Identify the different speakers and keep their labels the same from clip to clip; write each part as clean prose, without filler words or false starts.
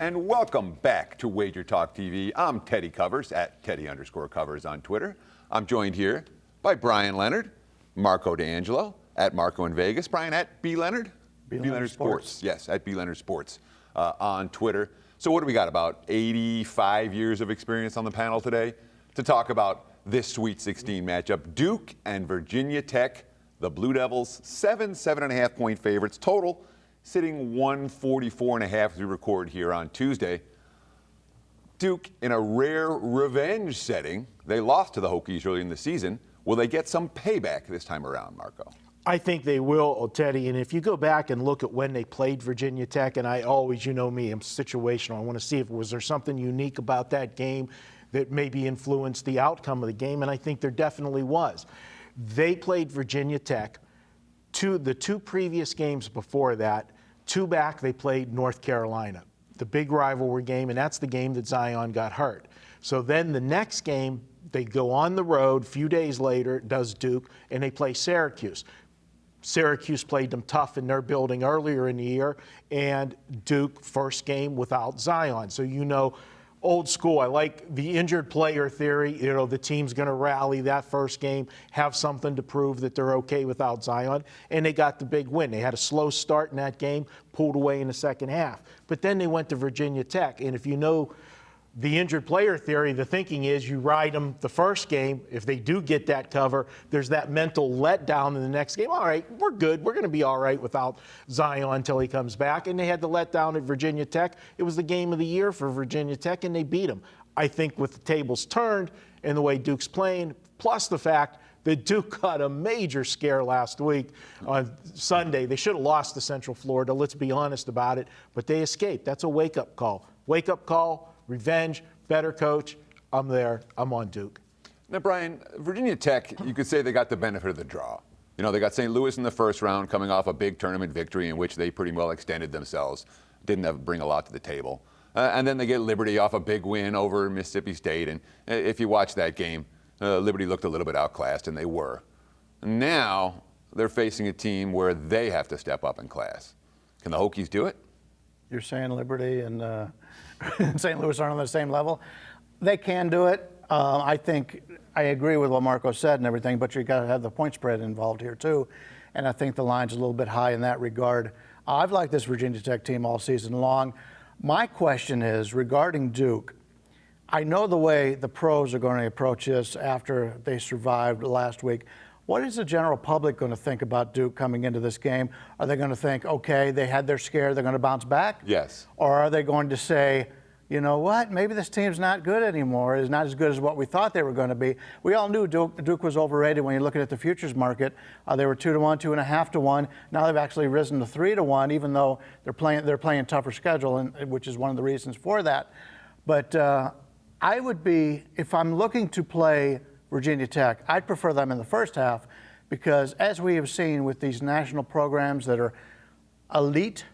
Speaker 1: and welcome back to WagerTalk TV. I'm Teddy Covers at Teddy_Covers on Twitter. I'm joined here by Brian Leonard, Marco D'Angelo at Marco in Vegas, Brian at B Leonard,
Speaker 2: B Leonard Sports.
Speaker 1: Yes, at B Leonard Sports on Twitter. So what do we got? About 85 years of experience on the panel today to talk about this Sweet 16 matchup. Duke and Virginia Tech, the Blue Devils, 7.5 point favorites total, sitting 144.5 as we record here on Tuesday. Duke in a rare revenge setting. They lost to the Hokies early in the season. Will they get some payback this time around, Marco?
Speaker 2: I think they will, Teddy. And if you go back and look at when they played Virginia Tech, and I always, you know me, I'm situational. I want to see if was there something unique about that game that maybe influenced the outcome of the game, and I think there definitely was. They played Virginia Tech. The two previous games before that, two back, they played North Carolina, the big rivalry game, and that's the game that Zion got hurt. So then the next game, they go on the road, a few days later, does Duke, and they play Syracuse. Syracuse played them tough in their building earlier in the year, and Duke, first game without Zion. So you know, old school. I like the injured player theory. You know, the team's going to rally that first game, have something to prove that they're okay without Zion, and they got the big win. They had a slow start in that game, pulled away in the second half. But then they went to Virginia Tech, and if you know the injured player theory, the thinking is you ride them the first game. If they do get that cover, there's that mental letdown in the next game. All right, we're good. We're going to be all right without Zion until he comes back. And they had the letdown at Virginia Tech. It was the game of the year for Virginia Tech, and they beat them. I think with the tables turned and the way Duke's playing, plus the fact that Duke got a major scare last week on Sunday. They should have lost to Central Florida. Let's be honest about it. But they escaped. That's a wake-up call. Wake-up call. Revenge, better coach. I'm there. I'm on Duke.
Speaker 1: Now, Brian, Virginia Tech, you could say they got the benefit of the draw. You know, they got St. Louis in the first round, coming off a big tournament victory in which they pretty well extended themselves. Didn't bring a lot to the table. And then they get Liberty off a big win over Mississippi State. And if you watch that game, Liberty looked a little bit outclassed, and they were. Now they're facing a team where they have to step up in class. Can the Hokies do it?
Speaker 3: You're saying Liberty and St. Louis aren't on the same level? They can do it. I think I agree with what Marco said and everything, but you got to have the point spread involved here too. And I think the line's a little bit high in that regard. I've liked this Virginia Tech team all season long. My question is regarding Duke. I know the way the pros are going to approach this after they survived last week. What is the general public going to think about Duke coming into this game? Are they going to think, okay, they had their scare, they're going to bounce back?
Speaker 1: Yes.
Speaker 3: Or are they going to say, you know what, maybe this team's not good anymore, is not as good as what we thought they were going to be? We all knew Duke was overrated when you're looking at the futures market. They were 2-1, 2.5-1. Now they've actually risen to 3-1, even though they're playing tougher schedule, and which is one of the reasons for that. But I would be, if I'm looking to play Virginia Tech, I'd prefer them in the first half because, as we have seen with these national programs that are elite,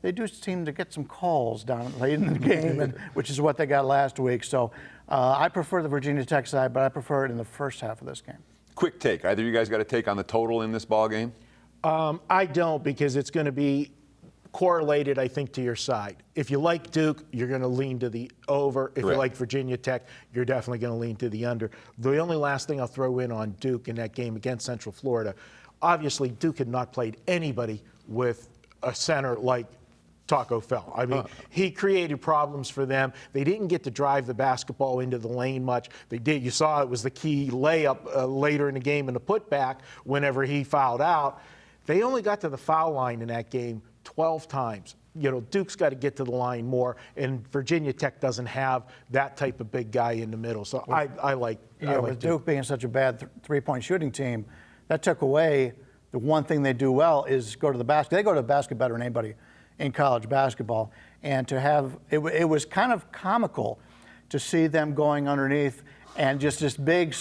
Speaker 3: they do seem to get some calls down late in the game, and, which is what they got last week. So I prefer the Virginia Tech side, but I prefer it in the first half of this game.
Speaker 1: Quick take. Either of you guys got a take on the total in this ball game?
Speaker 2: I don't, because it's going to be correlated, I think, to your side. If you like Duke, you're going to lean to the over. If you like Virginia Tech, you're definitely going to lean to the under. The only last thing I'll throw in on Duke in that game against Central Florida, obviously Duke had not played anybody with a center like Taco Fell. I mean, he created problems for them. They didn't get to drive the basketball into the lane much. They did. You saw it was the key layup later in the game in the putback whenever he fouled out. They only got to the foul line in that game 12 times. You know, Duke's got to get to the line more, and Virginia Tech doesn't have that type of big guy in the middle. So I like
Speaker 3: with Duke being such a bad three-point shooting team, that took away the one thing they do well is go to the basket. They go to the basket better than anybody in college basketball. And to have it was kind of comical to see them going underneath and just this big,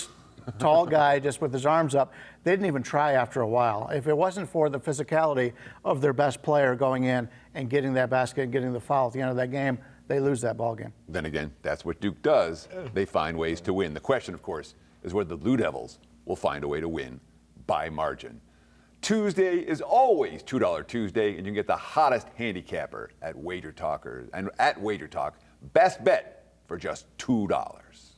Speaker 3: tall guy just with his arms up. They didn't even try after a while. If it wasn't for the physicality of their best player going in and getting that basket and getting the foul at the end of that game, they lose that ball game.
Speaker 1: Then again, that's what Duke does. They find ways to win. The question, of course, is whether the Blue Devils will find a way to win by margin. Tuesday is always $2 Tuesday, and you can get the hottest handicapper at WagerTalk and at WagerTalk. Best bet for just $2.